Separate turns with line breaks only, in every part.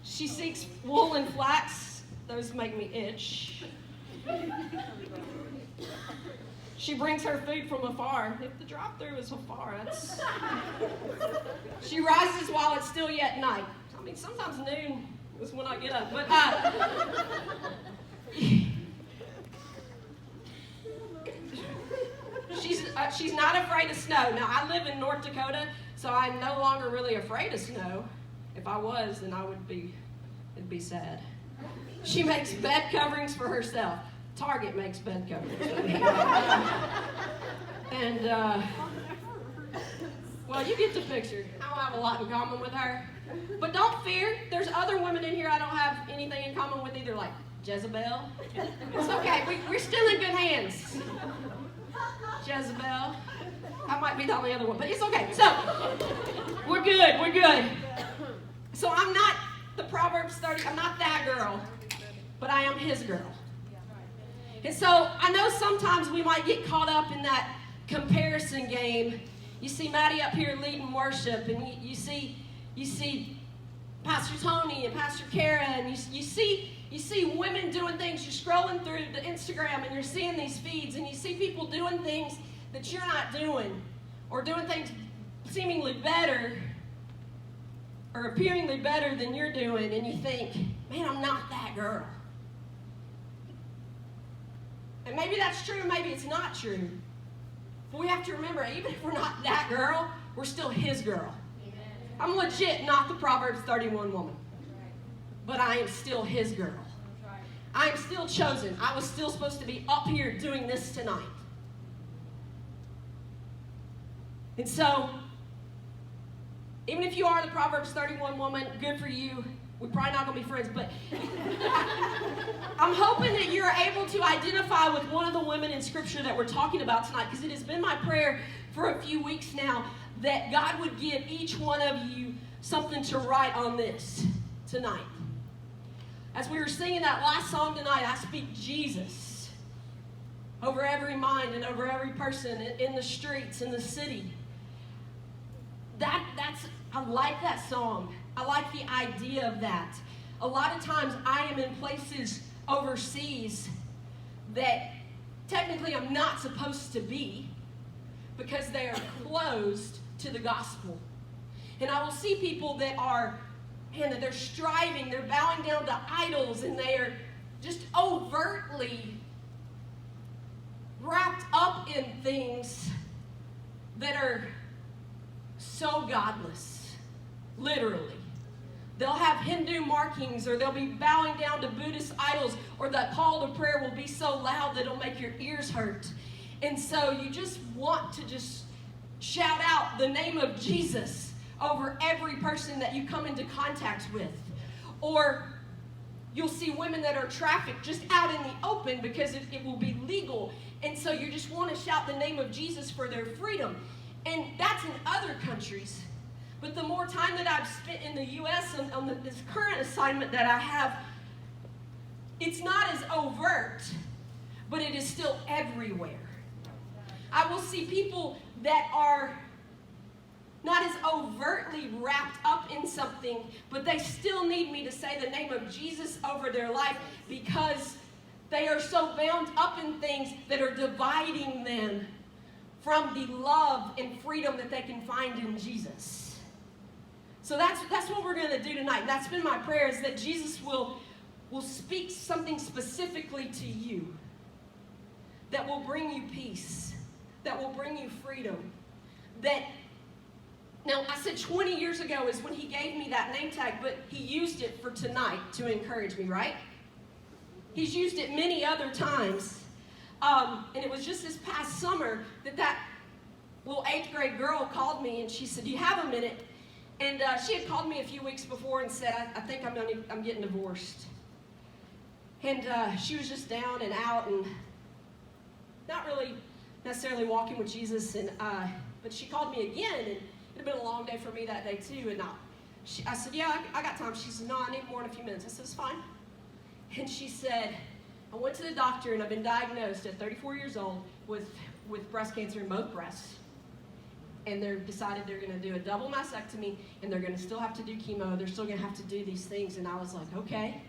She seeks wool and flax. Those make me itch. She brings her food from afar. If the drive-thru is afar, that's... She rises while it's still yet night. I mean, sometimes noon is when I get up. But she's not afraid of snow. Now, I live in North Dakota, so I'm no longer really afraid of snow. If I was, then it'd be sad. She makes bed coverings for herself. Target makes bed coverings for me. And, well, you get the picture. I don't have a lot in common with her. But don't fear. There's other women in here I don't have anything in common with either, like Jezebel. It's okay. We're still in good hands. Jezebel. I might be the only other one, but it's okay. So, we're good. We're good. So I'm not the Proverbs 30. I'm not that girl, but I am his girl. And so I know sometimes we might get caught up in that comparison game. You see Maddie up here leading worship, and you see Pastor Tony and Pastor Kara, and you see women doing things. You're scrolling through the Instagram, and you're seeing these feeds, and you see people doing things that you're not doing, or doing things seemingly better, or appearingly better than you're doing, and you think, man, I'm not that girl. And maybe that's true, maybe it's not true. But we have to remember, even if we're not that girl, we're still his girl. Amen. I'm legit not the Proverbs 31 woman. But I am still his girl. I am still chosen. I was still supposed to be up here doing this tonight. And so, even if you are the Proverbs 31 woman, good for you. We're probably not going to be friends, but I'm hoping that you're able to identify with one of the women in Scripture that we're talking about tonight, because it has been my prayer for a few weeks now that God would give each one of you something to write on this tonight. As we were singing that last song tonight, I speak Jesus over every mind and over every person in the streets, in the city. I like that song. I like the idea of that. A lot of times I am in places overseas that technically I'm not supposed to be because they are closed to the gospel. And I will see people that that they're striving, they're bowing down to idols, and they are just overtly wrapped up in things that are so godless, literally. They'll have Hindu markings, or they'll be bowing down to Buddhist idols, or that call to prayer will be so loud that it'll make your ears hurt. And so you just want to just shout out the name of Jesus over every person that you come into contact with. Or you'll see women that are trafficked just out in the open because it will be legal. And so you just want to shout the name of Jesus for their freedom. And that's in other countries. But the more time that I've spent in the U.S. on this current assignment that I have, it's not as overt, but it is still everywhere. I will see people that are not as overtly wrapped up in something, but they still need me to say the name of Jesus over their life because they are so bound up in things that are dividing them from the love and freedom that they can find in Jesus. So that's what we're going to do tonight. That's been my prayer, is that Jesus will speak something specifically to you that will bring you peace, that will bring you freedom. Now, I said 20 years ago is when he gave me that name tag, but he used it for tonight to encourage me, right? He's used it many other times. And it was just this past summer that little 8th grade girl called me, and she said, "Do you have a minute?" And she had called me a few weeks before and said, I think I'm getting divorced. And she was just down and out and not really necessarily walking with Jesus. And but she called me again, and it had been a long day for me that day too. And I said, "Yeah, I got time." She said, "No, I need more in a few minutes." I said, "It's fine." And she said, "I went to the doctor, and I've been diagnosed at 34 years old with breast cancer in both breasts. and they've decided they're going to do a double mastectomy, and they're going to still have to do chemo. They're still going to have to do these things. And I was like, okay.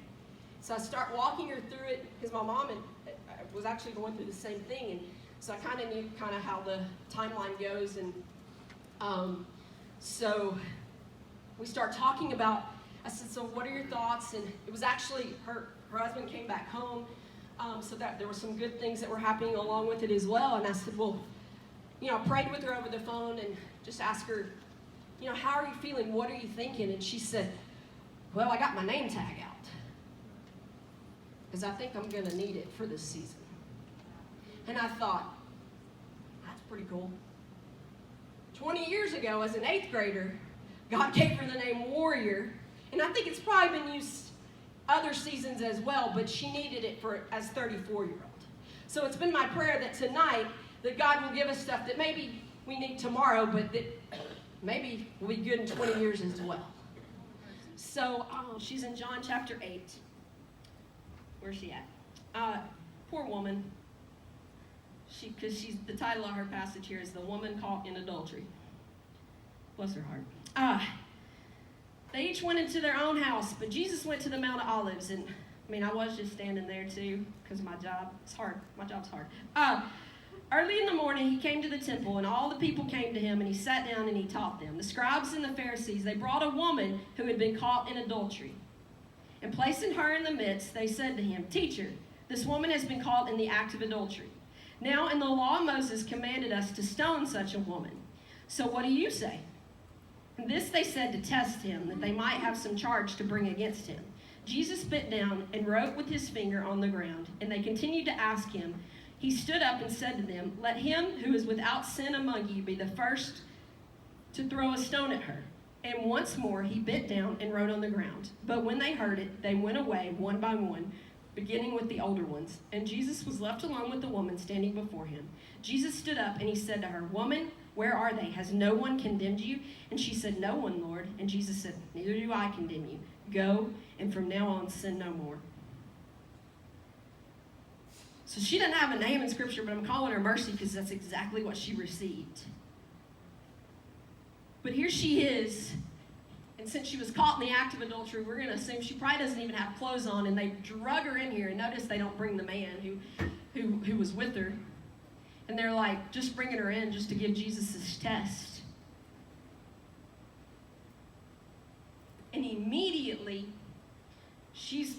So I start walking her through it, because my mom was actually going through the same thing. And so I kind of knew how the timeline goes. And so we start talking about, I said, so what are your thoughts? And it was actually, her husband came back home, so that there were some good things that were happening along with it as well. And I said, well, I prayed with her over the phone and just asked her, how are you feeling? What are you thinking? And she said, well, I got my name tag out, because I think I'm going to need it for this season. And I thought, that's pretty cool. 20 years ago, as an 8th grader, God gave her the name Warrior. And I think it's probably been used other seasons as well, but she needed it as 34-year-old. So it's been my prayer that tonight, that God will give us stuff that maybe we need tomorrow, but that maybe will be good in 20 years as well. So, she's in John chapter 8. Where's she at? Poor woman. Because the title of her passage here is The Woman Caught in Adultery. Bless her heart. They each went into their own house, but Jesus went to the Mount of Olives. And, I was just standing there too, because my job's hard. Early in the morning, he came to the temple, and all the people came to him, and he sat down and he taught them. The scribes and the Pharisees, they brought a woman who had been caught in adultery. And placing her in the midst, they said to him, Teacher, this woman has been caught in the act of adultery. Now in the law, Moses commanded us to stone such a woman. So what do you say? And this they said to test him, that they might have some charge to bring against him. Jesus bent down and wrote with his finger on the ground, and they continued to ask him. He stood up and said to them, Let him who is without sin among you be the first to throw a stone at her. And once more he bent down and wrote on the ground. But when they heard it, they went away one by one, beginning with the older ones. And Jesus was left alone with the woman standing before him. Jesus stood up and he said to her, Woman, where are they? Has no one condemned you? And she said, No one, Lord. And Jesus said, Neither do I condemn you. Go, and from now on sin no more. So she doesn't have a name in Scripture, but I'm calling her Mercy because that's exactly what she received. But here she is, and since she was caught in the act of adultery, we're going to assume she probably doesn't even have clothes on, and they drug her in here, and notice they don't bring the man who was with her. And they're like, just bringing her in just to give Jesus this test. And immediately, she's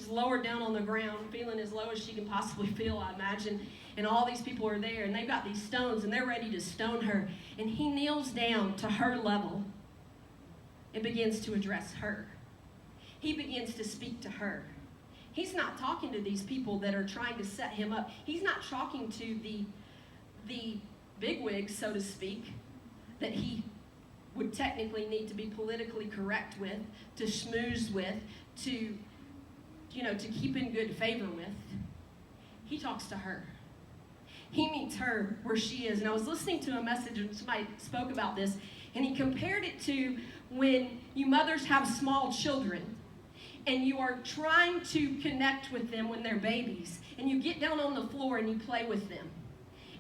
lowered down on the ground, feeling as low as she can possibly feel, I imagine. And all these people are there, and they've got these stones, and they're ready to stone her. And he kneels down to her level and begins to address her. He begins to speak to her. He's not talking to these people that are trying to set him up. He's not talking to the bigwigs, so to speak, that he would technically need to be politically correct with, to schmooze with, to keep in good favor with. He talks to her. He meets her where she is. And I was listening to a message and somebody spoke about this, and he compared it to when you mothers have small children and you are trying to connect with them when they're babies, and you get down on the floor and you play with them,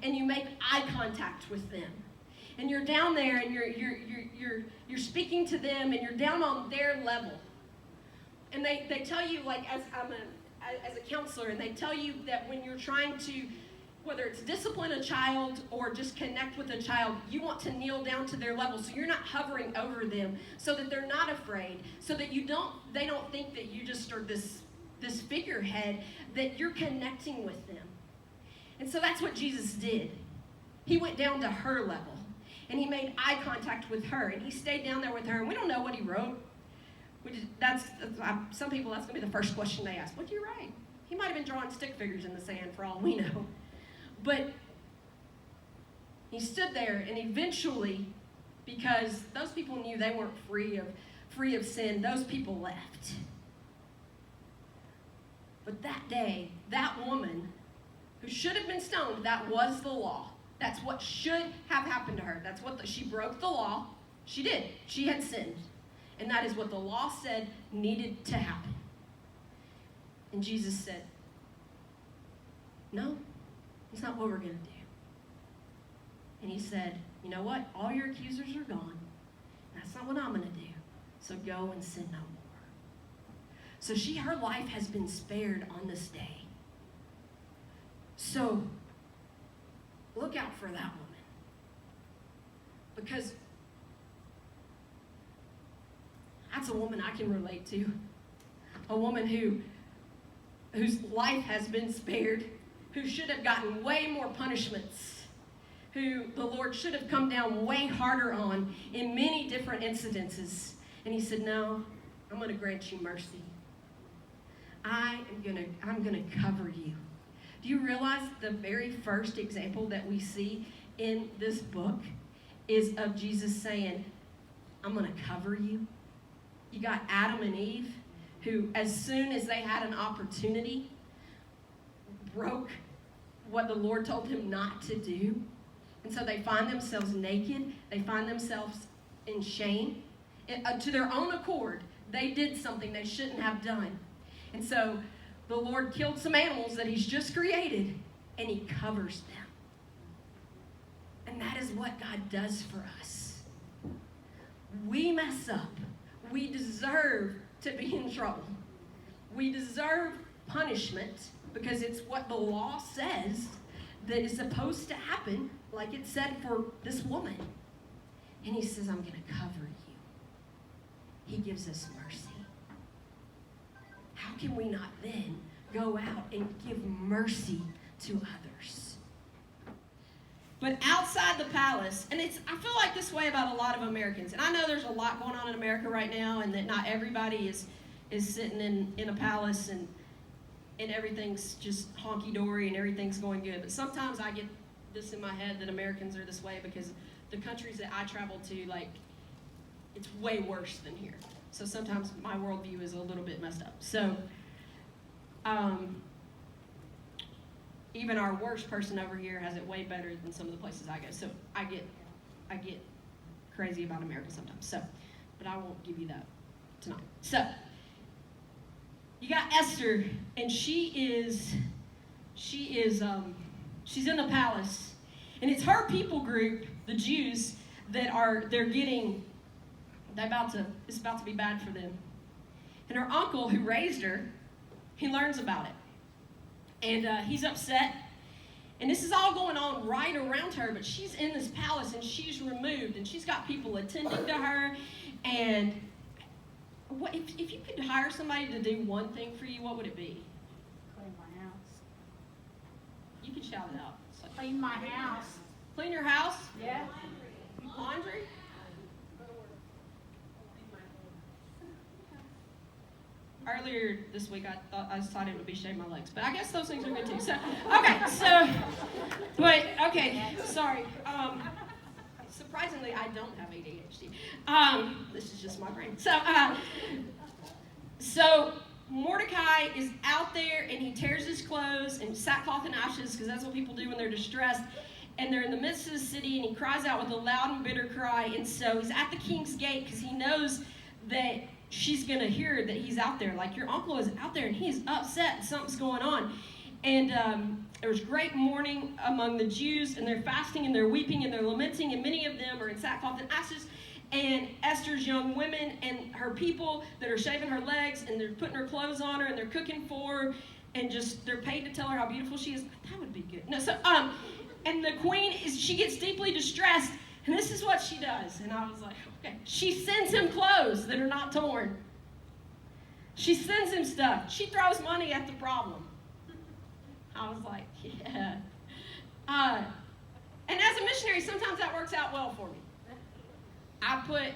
and you make eye contact with them, and you're down there and you're speaking to them, and you're down on their level. And they tell you, like, as a counselor, and they tell you that when you're trying to, whether it's discipline a child or just connect with a child, you want to kneel down to their level so you're not hovering over them, so that they're not afraid, so that they don't think that you just are this figurehead, that you're connecting with them. And so that's what Jesus did. He went down to her level, and he made eye contact with her, and he stayed down there with her, and we don't know what he wrote. Some people, that's going to be the first question they ask. What did you write? He might have been drawing stick figures in the sand for all we know. But he stood there, and eventually, because those people knew they weren't free of sin, those people left. But that day, that woman who should have been stoned, that was the law. That's what should have happened to her. That's what she broke the law. She did. She had sinned. And that is what the law said needed to happen. And Jesus said, no, that's not what we're going to do. And he said, you know what? All your accusers are gone. That's not what I'm going to do. So go and sin no more. So her life has been spared on this day. So look out for that woman. Because that's a woman I can relate to. A woman whose life has been spared, who should have gotten way more punishments, who the Lord should have come down way harder on in many different incidences. And he said, no, I'm going to grant you mercy. I'm going to cover you. Do you realize the very first example that we see in this book is of Jesus saying, I'm going to cover you? You got Adam and Eve, who as soon as they had an opportunity, broke what the Lord told him not to do. And so they find themselves naked. They find themselves in shame. To their own accord, they did something they shouldn't have done. And so the Lord killed some animals that he's just created, and he covers them. And that is what God does for us. We mess up. We deserve to be in trouble. We deserve punishment because it's what the law says that is supposed to happen, like it said for this woman. And he says, I'm going to cover you. He gives us mercy. How can we not then go out and give mercy to others? But outside the palace, and I feel like this way about a lot of Americans. And I know there's a lot going on in America right now, and that not everybody is sitting in a palace and everything's just honky-dory and everything's going good. But sometimes I get this in my head that Americans are this way because the countries that I travel to, like, it's way worse than here. So sometimes my worldview is a little bit messed up. So even our worst person over here has it way better than some of the places I go. So I get crazy about America sometimes. So, but I won't give you that tonight. So you got Esther, and she's in the palace, and it's her people group, the Jews, it's about to be bad for them. And her uncle, who raised her, he learns about it. And he's upset. And this is all going on right around her, but she's in this palace, and she's removed, and she's got people attending to her. And if you could hire somebody to do one thing for you, what would it be?
Clean my house.
You can shout it out. So,
Clean my house.
Clean your house?
Yeah.
Laundry? Earlier this week, I decided it would be shave my legs, but I guess those things are good too. So, sorry. Surprisingly, I don't have ADHD. This is just my brain. So Mordecai is out there, and he tears his clothes and sackcloth and ashes, because that's what people do when they're distressed. And they're in the midst of the city, and he cries out with a loud and bitter cry. And so he's at the king's gate because he knows that she's going to hear that he's out there. Like, your uncle is out there, and he's upset. Something's going on. And there was great mourning among the Jews, and they're fasting, and they're weeping, and they're lamenting, and many of them are in sackcloth and ashes. And Esther's young women and her people that are shaving her legs, and they're putting her clothes on her, and they're cooking for her, and just they're paid to tell her how beautiful she is. That would be good. No, and the queen she gets deeply distressed, and this is what she does. And I was like, okay. She sends him clothes that are not torn. She sends him stuff. She throws money at the problem. I was like, yeah. And as a missionary, sometimes that works out well for me. I put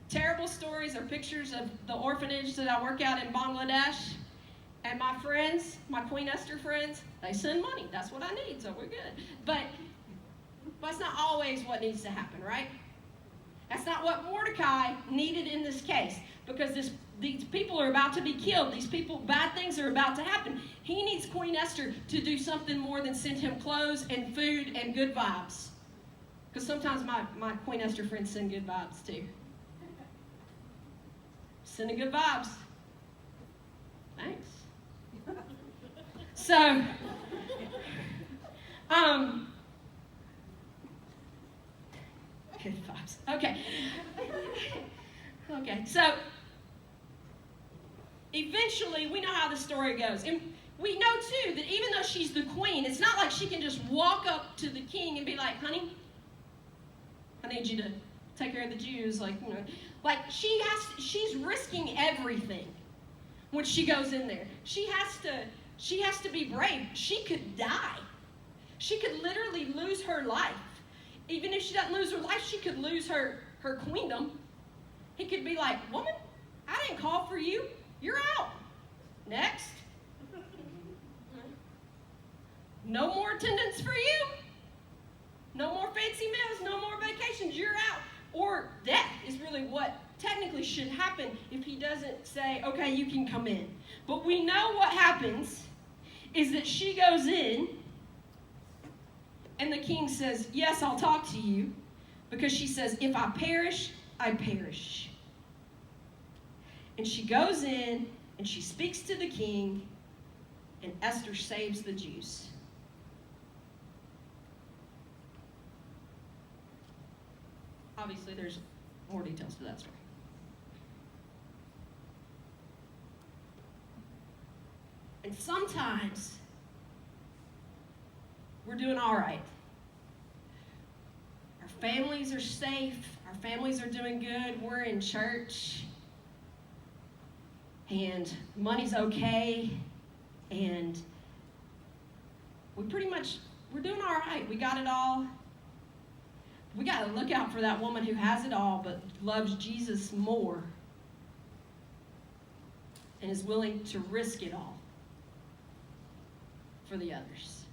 terrible stories or pictures of the orphanage that I work out in Bangladesh, and my friends, my Queen Esther friends, they send money. That's what I need, so we're good. But that's not always what needs to happen, right? That's not what Mordecai needed in this case, because these people are about to be killed. Bad things are about to happen. He needs Queen Esther to do something more than send him clothes and food and good vibes. Because sometimes my Queen Esther friends send good vibes too. Sending good vibes. Thanks. So, Good thoughts. Okay. Okay, so eventually we know how the story goes. And we know, too, that even though she's the queen, it's not like she can just walk up to the king and be like, honey, I need you to take care of the Jews. Like she's risking everything when she goes in there. She has to be brave. She could die. She could literally lose her life. Even if she doesn't lose her life, she could lose her queendom. He could be like, woman, I didn't call for you. You're out. Next. No more attendance for you. No more fancy meals. No more vacations. You're out. Or death is really what technically should happen if he doesn't say, okay, you can come in. But we know what happens is that she goes in and the king says, yes, I'll talk to you, because she says, if I perish, I perish. And she goes in and she speaks to the king, and Esther saves the Jews. Obviously, there's more details to that story. And sometimes we're doing all right. Our families are safe. Our families are doing good. We're in church. And money's okay. And we're doing all right. We got it all. We got to look out for that woman who has it all but loves Jesus more and is willing to risk it all for the others.